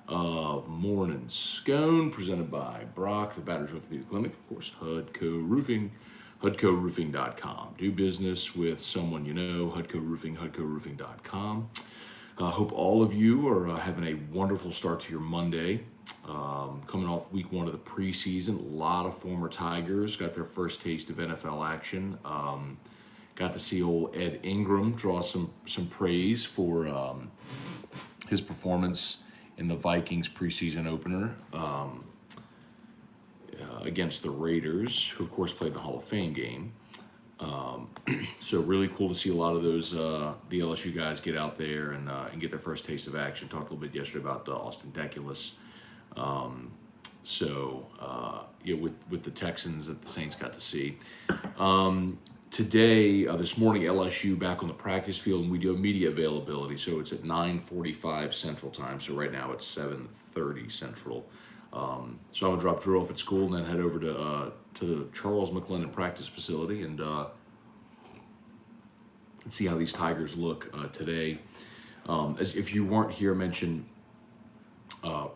of Morning Scone, presented by Brock, the Batters Orthopedic Clinic, of course, HUDCO Roofing, HUDCORoofing.com. Do business with someone you know, HUDCO Roofing, HUDCORoofing.com. Hope all of you are having a wonderful start to your Monday. Coming off week one of the preseason, a lot of former Tigers got their first taste of NFL action. Got to see old Ed Ingram draw some praise for his performance in the Vikings preseason opener against the Raiders, who of course played the Hall of Fame game. So really cool to see a lot of those the LSU guys get out there and get their first taste of action. Talked a little bit yesterday about Austin Deculus. With the Texans that the Saints got to see. Today, this morning, LSU back on the practice field, and we do have media availability. So it's at 9:45 Central Time. So right now it's 7:30 Central. So I'm gonna drop Drew off at school and then head over to the Charles McClendon practice facility and see how these Tigers look today. As if you weren't here, mention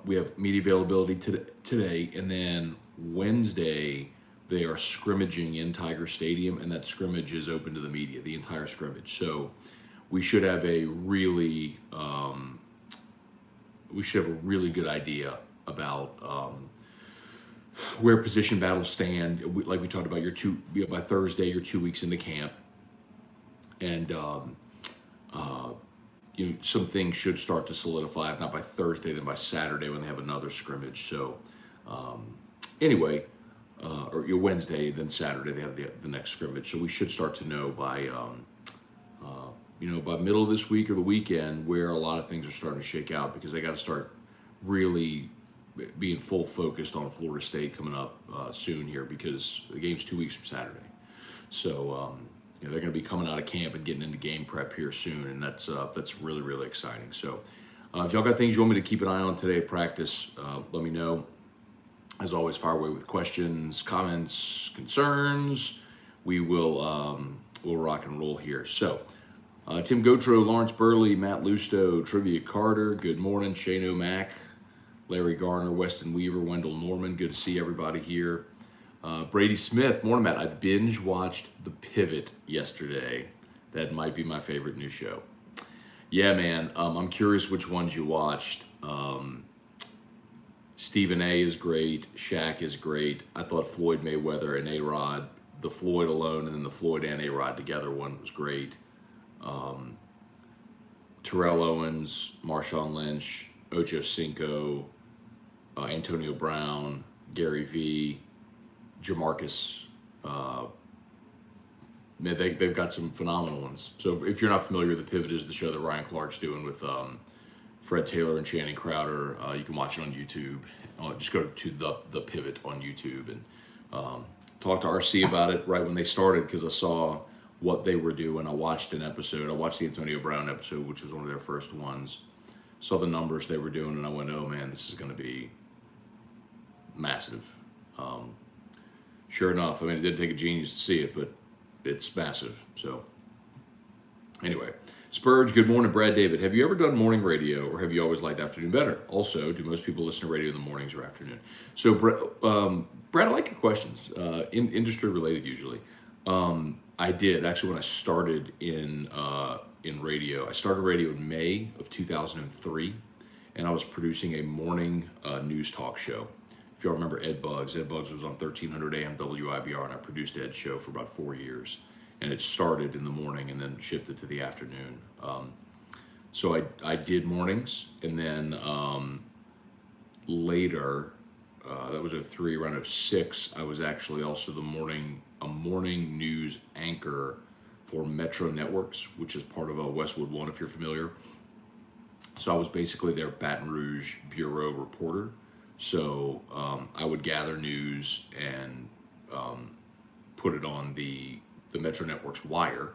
we have media availability today, and then Wednesday they are scrimmaging in Tiger Stadium, and that scrimmage is open to the media, the entire scrimmage. So we should have a really good idea about where position battles stand. Like we talked about, by Thursday, you're 2 weeks into camp, and some things should start to solidify. If not by Thursday, then by Saturday when they have another scrimmage. So anyway, or Wednesday, then Saturday they have the next scrimmage. So we should start to know by by middle of this week or the weekend where a lot of things are starting to shake out, because they got to start really being full focused on Florida State coming up soon here, because the game's 2 weeks from Saturday. So they're going to be coming out of camp and getting into game prep here soon, and that's really, really exciting. So if y'all got things you want me to keep an eye on today at practice, let me know. As always, fire away with questions, comments, concerns. We will we'll rock and roll here. So Tim Gotro, Lawrence Burley, Matt Lusto, Trivia Carter, good morning. Shane O'Mac, Larry Garner, Weston Weaver, Wendell Norman. Good to see everybody here. Brady Smith, morning, Matt. I binge watched The Pivot yesterday. That might be my favorite new show. Yeah, man. I'm curious which ones you watched. Stephen A is great. Shaq is great. I thought Floyd Mayweather and A-Rod, the Floyd alone and then the Floyd and A-Rod together one was great. Terrell Owens, Marshawn Lynch, Ocho Cinco, Antonio Brown, Gary V, Jamarcus. Man, they've got some phenomenal ones. So if you're not familiar, The Pivot is the show that Ryan Clark's doing with Fred Taylor and Channing Crowder. You can watch it on YouTube. Just go to the Pivot on YouTube and talk to RC about it right when they started, because I saw what they were doing. I watched an episode. I watched the Antonio Brown episode, which was one of their first ones. Saw the numbers they were doing, and I went, oh man, this is going to be massive. Sure enough, I mean, it didn't take a genius to see it, but it's massive. So anyway, Spurge, good morning. Brad David, have you ever done morning radio, or have you always liked afternoon better? Also, do most people listen to radio in the mornings or afternoon? So Brad, I like your questions, industry related usually. I did actually when I started in radio. I started radio in May of 2003, and I was producing a morning news talk show. If y'all remember Ed Buggs was on 1300 AM WIBR, and I produced Ed's show for about 4 years. And it started in the morning and then shifted to the afternoon. So I did mornings, and then later, that was 03, around 06, I was actually also a morning news anchor for Metro Networks, which is part of Westwood One, if you're familiar. So I was basically their Baton Rouge bureau reporter. So I would gather news and put it on the Metro Networks wire,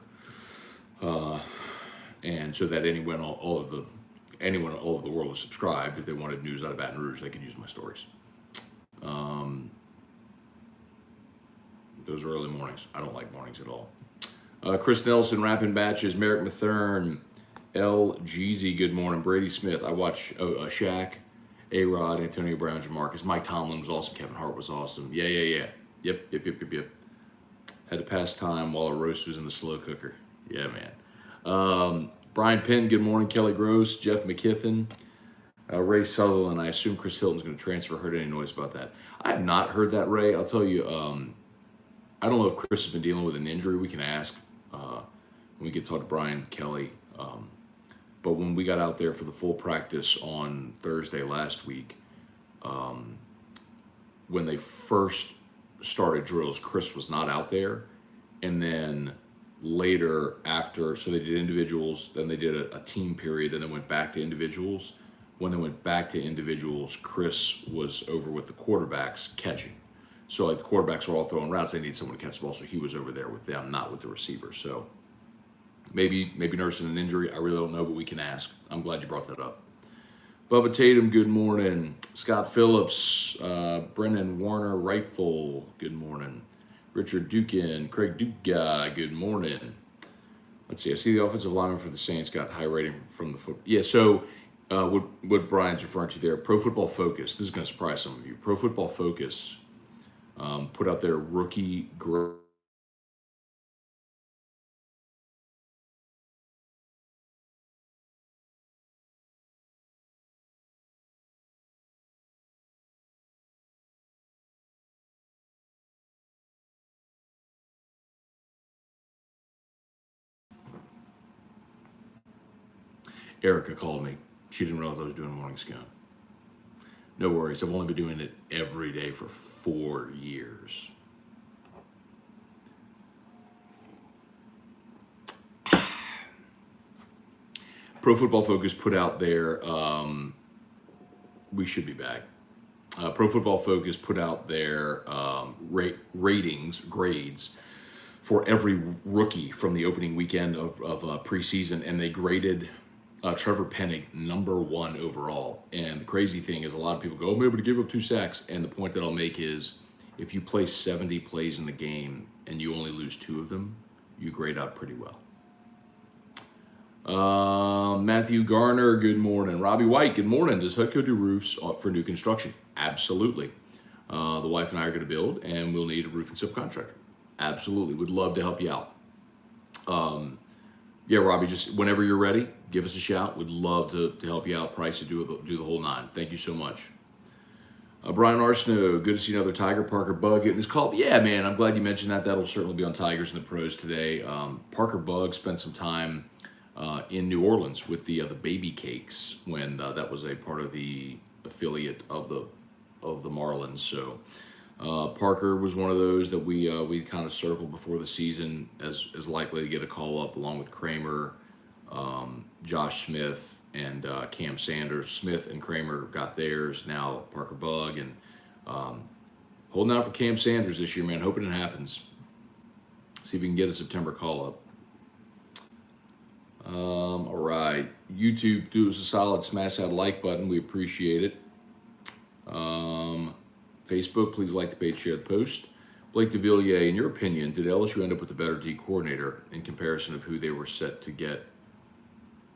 and so that anyone all over the world was subscribed. If they wanted news out of Baton Rouge, they could use my stories. Those are early mornings. I don't like mornings at all. Chris Nelson, Rapping Batches, Merrick Mathern, L. Jeezy, good morning. Brady Smith, I watch Shaq, A-Rod, Antonio Brown, Jamarcus, Mike Tomlin was awesome, Kevin Hart was awesome. Yeah. Yep. Had to pass time while our roast was in the slow cooker. Yeah, man. Brian Penn, good morning. Kelly Gross, Jeff McKiffin, Ray Sutherland. I assume Chris Hilton's going to transfer. Heard any noise about that? I have not heard that, Ray. I'll tell you, I don't know if Chris has been dealing with an injury. We can ask when we get to talk to Brian Kelly. But when we got out there for the full practice on Thursday last week, when they first started drills, Chris was not out there. And then later after, so they did individuals, then they did a team period, then they went back to individuals. When they went back to individuals, Chris was over with the quarterbacks catching. So like the quarterbacks were all throwing routes, they needed someone to catch the ball, so he was over there with them, not with the receivers. So maybe nursing an injury, I really don't know, but we can ask. I'm glad you brought that up. Bubba Tatum, good morning. Scott Phillips, Brennan Warner Rifle, good morning. Richard Dukin, Craig Duke, good morning. Let's see, I see the offensive lineman for the Saints got high rating from the football. Yeah, so what Brian's referring to there, Pro Football Focus, this is going to surprise some of you. Pro Football Focus put out their rookie grade. Erica called me. She didn't realize I was doing morning scone. No worries. I've only been doing it every day for 4 years. Pro Football Focus put out their, we should be back. Pro Football Focus put out their grades for every rookie from the opening weekend of preseason, and they graded Trevor Penning #1 overall. And the crazy thing is, a lot of people go, "I'm able to give up 2 sacks." And the point that I'll make is, if you play 70 plays in the game and you only lose 2 of them, you grade out pretty well. Matthew Garner, good morning. Robbie White, good morning. Does Hutco do roofs for new construction? Absolutely. The wife and I are going to build, and we'll need a roofing subcontractor. Absolutely. Would love to help you out. Yeah, Robbie, just whenever you're ready, give us a shout. We'd love to help you out. Price to do the whole 9. Thank you so much. Brian Arsenault, good to see another Tiger. Parker Bug getting his call. Yeah, man, I'm glad you mentioned that. That'll certainly be on Tigers and the Pros today. Parker Bug spent some time in New Orleans with the Baby Cakes when that was a part of the affiliate of the Marlins. So Parker was one of those that we kind of circled before the season as likely to get a call up, along with Kramer, Josh Smith, and Cam Sanders. Smith and Kramer got theirs. Now Parker Bug, and holding out for Cam Sanders this year, man. Hoping it happens. See if we can get a September call up. All right, YouTube, do us a solid, smash that like button. We appreciate it. Facebook, please like the page, share the post. Blake DeVilliers, in your opinion, did LSU end up with a better D coordinator in comparison of who they were set to get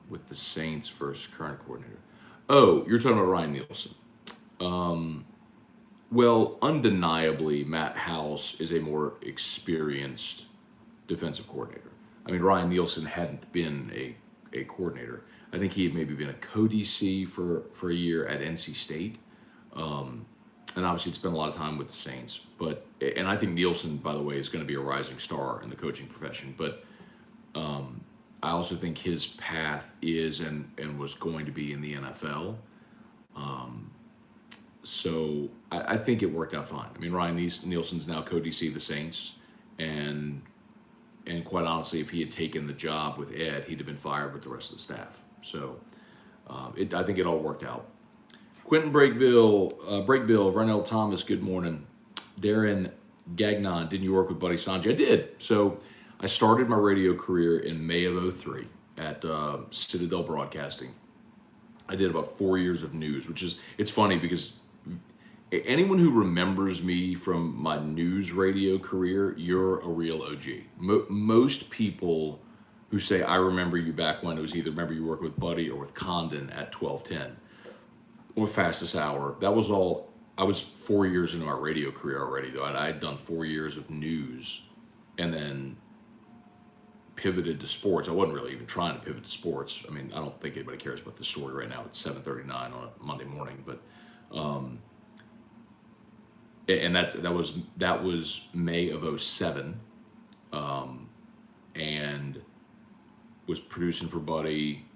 with the Saints versus current coordinator? Oh, you're talking about Ryan Nielsen. Well, undeniably, Matt House is a more experienced defensive coordinator. I mean, Ryan Nielsen hadn't been a coordinator. I think he had maybe been a co-DC for a year at NC State. And obviously, spent a lot of time with the Saints. And I think Nielsen, by the way, is going to be a rising star in the coaching profession. But I also think his path is and was going to be in the NFL. So I think it worked out fine. I mean, Ryan Nielsen's now co-DC the Saints. And quite honestly, if he had taken the job with Ed, he'd have been fired with the rest of the staff. So I think it all worked out. Quentin Breakville, Vernell Thomas, good morning. Darren Gagnon, didn't you work with Buddy Sanjay? I did. So I started my radio career in May of 2003 at Citadel Broadcasting. I did about 4 years of news, it's funny because anyone who remembers me from my news radio career, you're a real OG. Most people who say, I remember you back when, it was either remember you worked with Buddy or with Condon at 1210. With Fastest Hour. That was all. I was 4 years into my radio career already, though. I had done 4 years of news, and then pivoted to sports. I wasn't really even trying to pivot to sports. I mean, I don't think anybody cares about this story right now. It's 7:39 on a Monday morning, but and that was May of '07, and was producing for Buddy,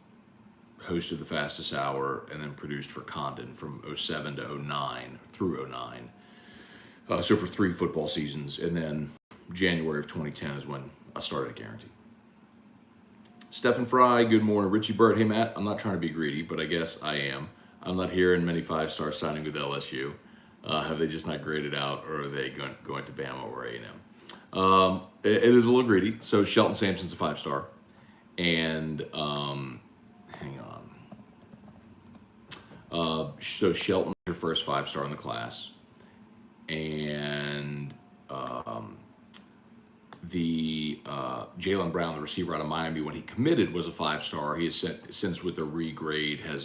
hosted the Fastest Hour, and then produced for Condon from '07 to '09 through '09. So for 3 football seasons, and then January of 2010 is when I started at Guarantee. Stephen Fry, good morning. Richie Burt, hey Matt, I'm not trying to be greedy, but I guess I am. I'm not hearing many 5-star signing with LSU. Have they just not graded out, or are they going to Bama or A&M? It is a little greedy. So Shelton Sampson's a 5-star, and hang on. So Shelton's your first 5-star in the class, and the Jaylen Brown, the receiver out of Miami, when he committed, was a 5-star. He has since, with the regrade, has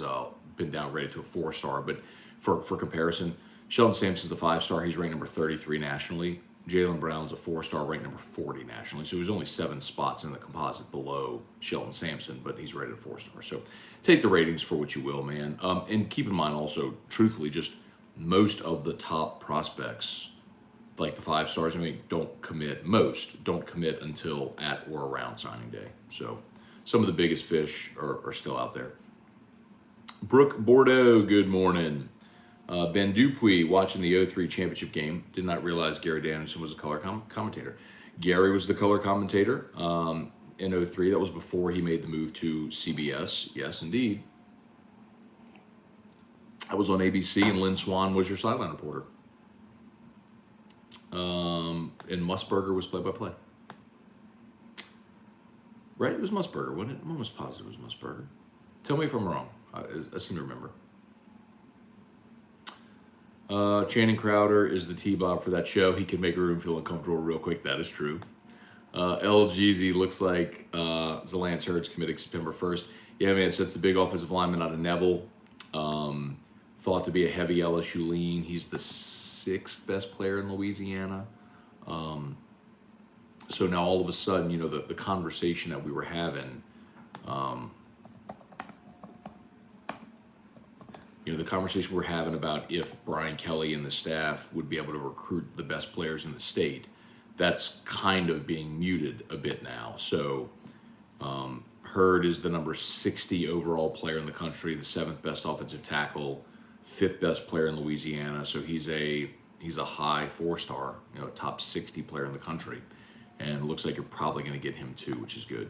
been downgraded to a 4-star. But for comparison, Shelton Sampson's a 5-star. He's ranked number 33 nationally. Jaylen Brown's a 4-star, ranked number 40 nationally. So he was only 7 spots in the composite below Shelton Sampson, but he's rated a 4-star. So take the ratings for what you will, man. And keep in mind also, truthfully, just most of the top prospects, like the 5-stars, don't commit until at or around signing day. So some of the biggest fish are still out there. Brooke Bordeaux, good morning. Ben Dupuis, watching the '03 championship game. Did not realize Gary Danielson was a color commentator. Gary was the color commentator in '03. That was before he made the move to CBS. Yes, indeed. I was on ABC, and Lynn Swan was your sideline reporter. And Musburger was play-by-play. Right? It was Musburger, wasn't it? I'm almost positive it was Musburger. Tell me if I'm wrong. I seem to remember. Channing Crowder is the T-Bob for that show. He can make a room feel uncomfortable real quick. That is true. LGZ looks like Zalance Hurts committing September 1st. Yeah, man, so it's the big offensive lineman out of Neville. Thought to be a heavy LSU lean. He's the 6th best player in Louisiana. So now all of a sudden, the conversation that we were having, the conversation we're having about if Brian Kelly and the staff would be able to recruit the best players in the state, that's kind of being muted a bit now. So Hurd is the number 60 overall player in the country, the 7th best offensive tackle, 5th best player in Louisiana. So he's a high 4-star, top 60 player in the country. And it looks like you're probably going to get him too, which is good.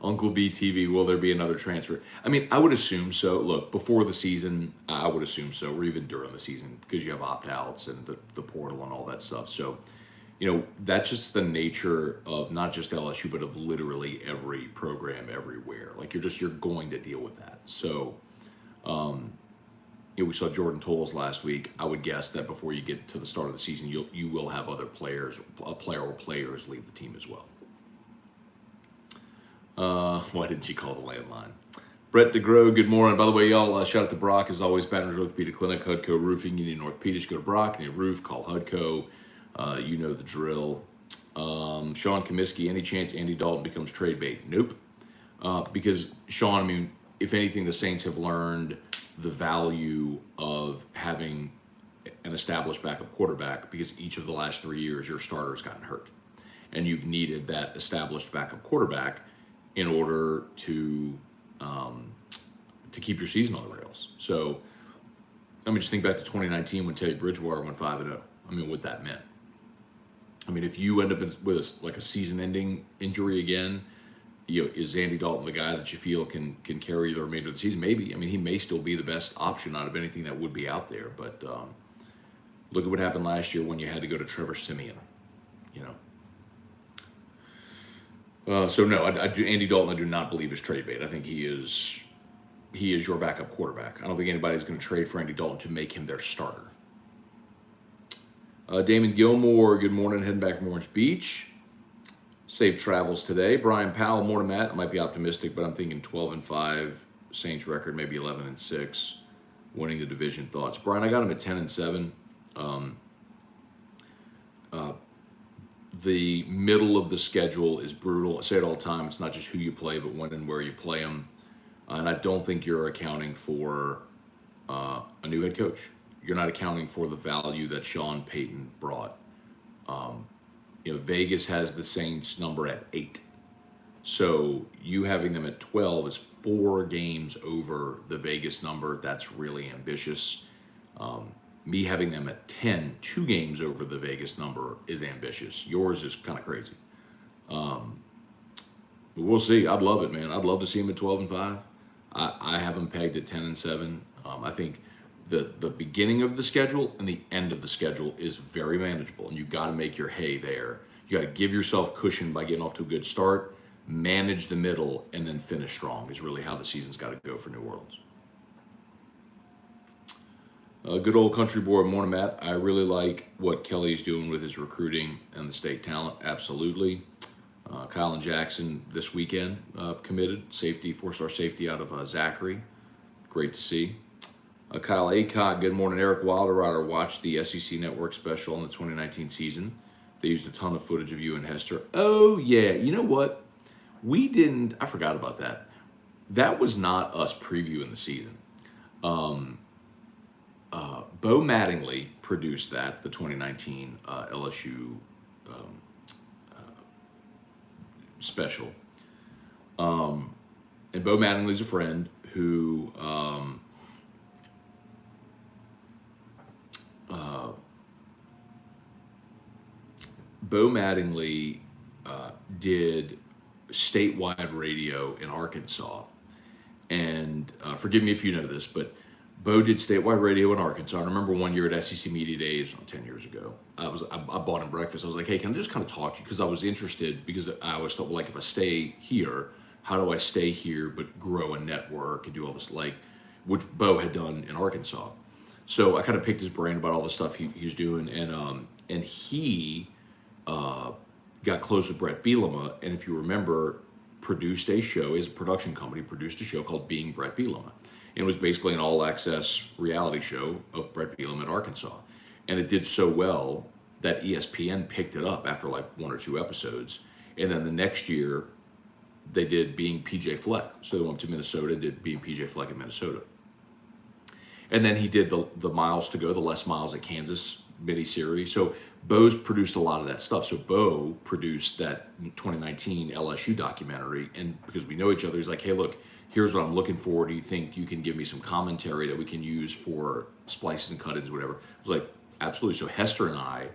Uncle B TV, will there be another transfer? I would assume so. Look, before the season, I would assume so, or even during the season, because you have opt-outs and the portal and all that stuff. So, that's just the nature of not just LSU, but of literally every program everywhere. Like, you're going to deal with that. So, we saw Jordan Tolles last week. I would guess that before you get to the start of the season, you will have other players, a player or players leave the team as well. Why didn't she call the landline? Brett DeGrow, good morning. By the way, y'all, shout out to Brock. As always, Baton Rouge Orthopedic Clinic, Hudco Roofing. You need an orthopedic, go to Brock. You need a roof, call Hudco. You know the drill. Sean Comiskey, any chance Andy Dalton becomes trade bait? Nope. Because, Sean, if anything, the Saints have learned the value of having an established backup quarterback, because each of the last 3 years your starter has gotten hurt. And you've needed that established backup quarterback in order to keep your season on the rails. So, just think back to 2019 when Teddy Bridgewater went 5-0. What that meant. If you end up with a season-ending injury again, is Andy Dalton the guy that you feel can carry the remainder of the season? Maybe. He may still be the best option out of anything that would be out there. But look at what happened last year when you had to go to Trevor Siemian. So no, Andy Dalton, I do not believe is trade bait. I think he is your backup quarterback. I don't think anybody's going to trade for Andy Dalton to make him their starter. Damon Gilmore, good morning, heading back from Orange Beach. Safe travels today. Brian Powell, morning, Matt. I might be optimistic, but I'm thinking 12-5 Saints record, maybe 11-6, winning the division. Thoughts, Brian? I got them at 10-7. The middle of the schedule is brutal. I say it all the time. It's not just who you play, but when and where you play them. And I don't think you're accounting for a new head coach. You're not accounting for the value that Sean Payton brought. Vegas has the Saints number at 8. So you having them at 12 is 4 games over the Vegas number. That's really ambitious. Me having them at 10, 2 games over the Vegas number is ambitious. Yours is kind of crazy. But we'll see. I'd love it, man. I'd love to see them at 12-5. I have them pegged at 10-7. I think the beginning of the schedule and the end of the schedule is very manageable, and you got to make your hay there. You got to give yourself cushion by getting off to a good start, manage the middle, and then finish strong is really how the season's got to go for New Orleans. Good old country boy, morning, Matt. I really like what Kelly's doing with his recruiting and the state talent. Absolutely. Kyle and Jackson this weekend committed safety, 4-star safety out of Zachary. Great to see. Kyle Aycock, good morning. Eric Wilderrider watched the SEC Network special on the 2019 season. They used a ton of footage of you and Hester. Oh, yeah. You know what? We didn't. I forgot about that. That was not us previewing the season. Bo Mattingly produced that, the 2019 LSU special. And Bo Mattingly's a friend who Bo Mattingly did statewide radio in Arkansas. And forgive me if you know this, but Bo did statewide radio in Arkansas. I remember one year at SEC Media Days, 10 years ago, I bought him breakfast. I was like, hey, can I just kind of talk to you? Because I was interested, because I always thought, well, like, if I stay here, how do I stay here but grow a network and do all this, like, which Bo had done in Arkansas. So I kind of picked his brain about all the stuff he's doing. And he got close with Brett Bielema. And if you remember, produced a show, his production company produced a show called Being Brett Bielema. It was basically an all-access reality show of Brett Bielema at Arkansas. And it did so well that ESPN picked it up after like 1 or 2 episodes. And then the next year, they did Being PJ Fleck. So they went to Minnesota and did Being PJ Fleck in Minnesota. And then he did the Miles to Go, the Les Miles at Kansas miniseries. So Bo's produced a lot of that stuff. So Bo produced that 2019 LSU documentary. And because we know each other, he's like, hey, look, here's what I'm looking for. Do you think you can give me some commentary that we can use for splices and cut-ins, whatever? I was like, absolutely. So Hester and I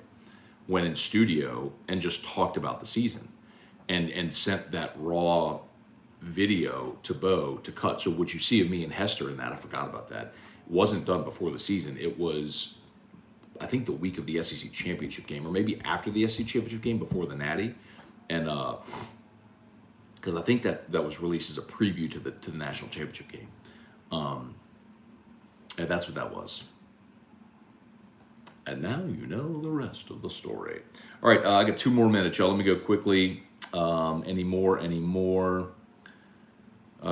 went in studio and just talked about the season and sent that raw video to Bo to cut. So what you see of me and Hester in that, I forgot about that, wasn't done before the season. It was, I think, the week of the SEC championship game, or maybe after the SEC championship game, before the Natty. And because I think that was released as a preview to the national championship game. And that's what that was. And now you know the rest of the story. All right, I got 2 more minutes, y'all. Let me go quickly. Any more?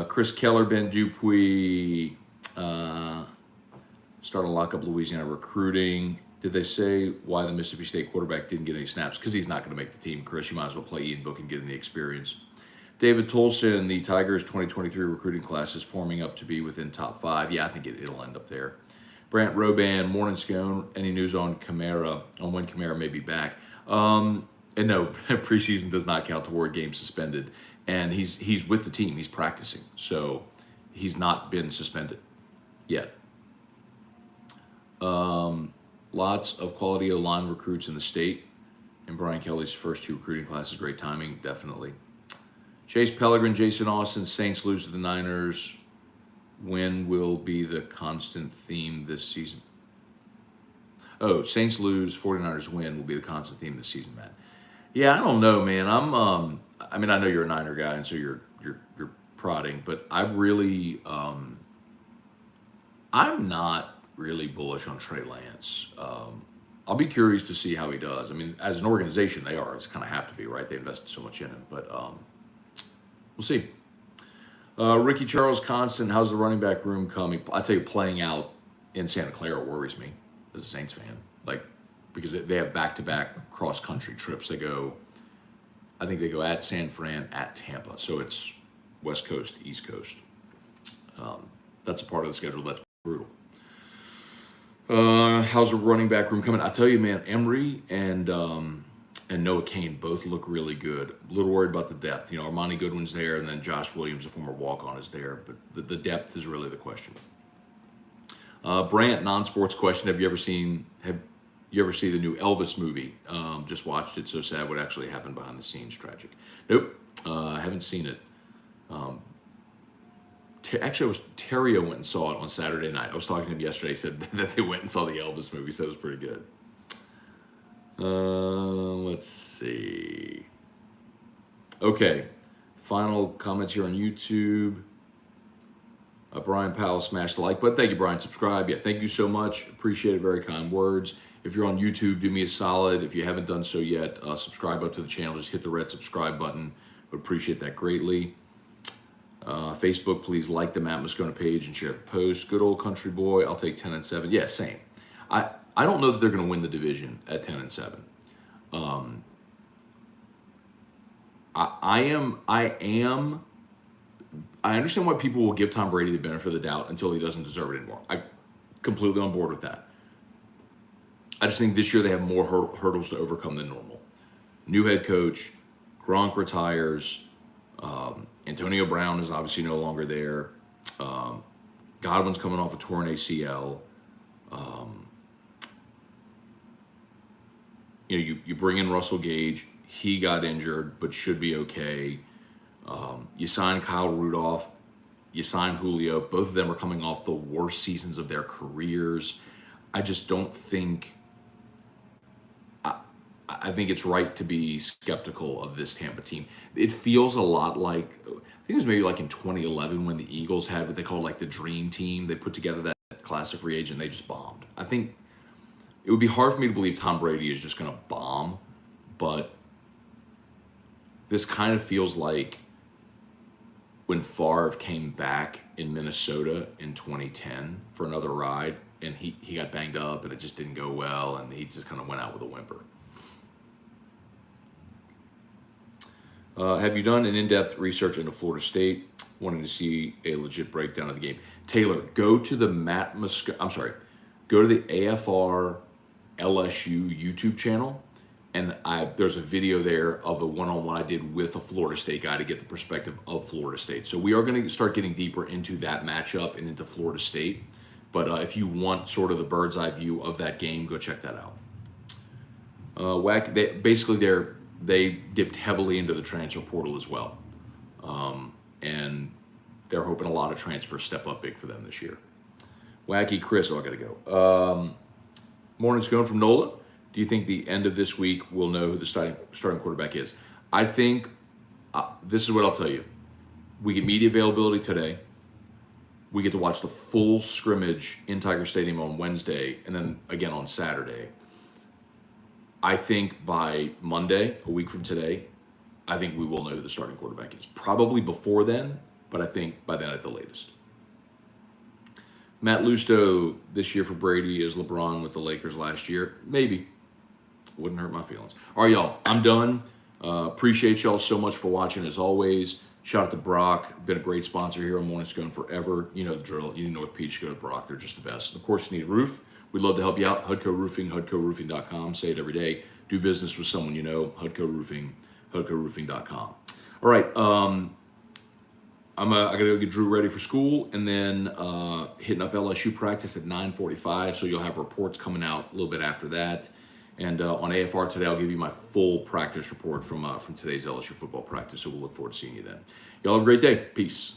Chris Keller, Ben Dupuis, started to lock up Louisiana recruiting. Did they say why the Mississippi State quarterback didn't get any snaps? Because he's not going to make the team, Chris. You might as well play Ian Book and get in the experience. David Tolson, the Tigers 2023 recruiting class is forming up to be within top 5. Yeah, I think it'll end up there. Brant Roban, morning Scone. Any news on Kamara, on when Kamara may be back? And no, preseason does not count toward games suspended. And he's with the team. He's practicing. So he's not been suspended yet. Lots of quality O-line recruits in the state. And Brian Kelly's first 2 recruiting classes, great timing, definitely. Chase Pellegrin, Jason Austin, Saints lose to the Niners. When will be the constant theme this season? Oh, Saints lose, 49ers win will be the constant theme this season, Matt. Yeah, I don't know, man. I mean, I know you're a Niner guy, and so you're prodding, but I really, I'm not really bullish on Trey Lance. I'll be curious to see how he does. I mean, as an organization, they are. It's kind of have to be, right? They invested so much in him, but we'll see. Ricky Charles Constant, how's the running back room coming? I tell you, playing out in Santa Clara worries me as a Saints fan. Like, because they have back-to-back cross-country trips. I think they go at San Fran, at Tampa. So it's West Coast, East Coast. That's a part of the schedule that's brutal. How's the running back room coming? I tell you, man, Emery and Noah Kane both look really good. A little worried about the depth. You know, Armani Goodwin's there, and then Josh Williams, a former walk-on, is there. But the depth is really the question. Brant, non-sports question: Have you ever see the new Elvis movie? Just watched it. So sad what actually happened behind the scenes. Tragic. Nope, I haven't seen it. Actually, Terrio went and saw it on Saturday night. I was talking to him yesterday. He said that they went and saw the Elvis movie. So it was pretty good. Let's see. Okay, final comments here on YouTube. Brian Powell smashed the like button. Thank you, Brian. Subscribe. Yeah, thank you so much. Appreciate it. Very kind words. If you're on YouTube, do me a solid. If you haven't done so yet, subscribe up to the channel. Just hit the red subscribe button. Would appreciate that greatly. Facebook, please like the Matt Moscona page and share the post. Good old country boy. I'll take 10-7. Yeah, same. I don't know that they're going to win the division at 10-7. I understand why people will give Tom Brady the benefit of the doubt until he doesn't deserve it anymore. I'm completely on board with that. I just think this year they have more hurdles to overcome than normal. New head coach, Gronk retires, Antonio Brown is obviously no longer there. Godwin's coming off a torn ACL. You bring in Russell Gage. He got injured, but should be okay. You sign Kyle Rudolph. You sign Julio. Both of them are coming off the worst seasons of their careers. I just don't think... I think it's right to be skeptical of this Tampa team. It feels a lot like... I think it was maybe like in 2011 when the Eagles had what they called like the dream team. They put together that class of free agent. They just bombed. I think it would be hard for me to believe Tom Brady is just going to bomb, but this kind of feels like when Favre came back in Minnesota in 2010 for another ride, and he got banged up, and it just didn't go well, and he just kind of went out with a whimper. Have you done an in-depth research into Florida State? Wanting to see a legit breakdown of the game. Taylor, go to the go to the AFR LSU YouTube channel, and there's a video there of a one-on-one I did with a Florida State guy to get the perspective of Florida State. So we are going to start getting deeper into that matchup and into Florida State. But if you want sort of the bird's eye view of that game, go check that out. They dipped heavily into the transfer portal as well. And they're hoping a lot of transfers step up big for them this year. Wacky Chris, I got to go. Morning Scone from NOLA. Do you think the end of this week we'll know who the starting quarterback is? I think this is what I'll tell you. We get media availability today. We get to watch the full scrimmage in Tiger Stadium on Wednesday and then again on Saturday. I think by Monday, a week from today, I think we will know who the starting quarterback is. Probably before then, but I think by then at the latest. Matt Lusto, this year for Brady is LeBron with the Lakers last year. Maybe. Wouldn't hurt my feelings. All right, y'all, I'm done. Appreciate y'all so much for watching as always. Shout out to Brock. Been a great sponsor here on Morning Scone forever. You know the drill. You know North Peach, go to Brock. They're just the best. Of course, you need a roof. We'd love to help you out. HUDCO Roofing, HUDCOroofing.com. Say it every day. Do business with someone you know. HUDCO Roofing, HUDCOroofing.com. All right. I got to go get Drew ready for school, and then hitting up LSU practice at 9:45. So you'll have reports coming out a little bit after that. And on AFR today, I'll give you my full practice report from today's LSU football practice. So we'll look forward to seeing you then. Y'all have a great day. Peace.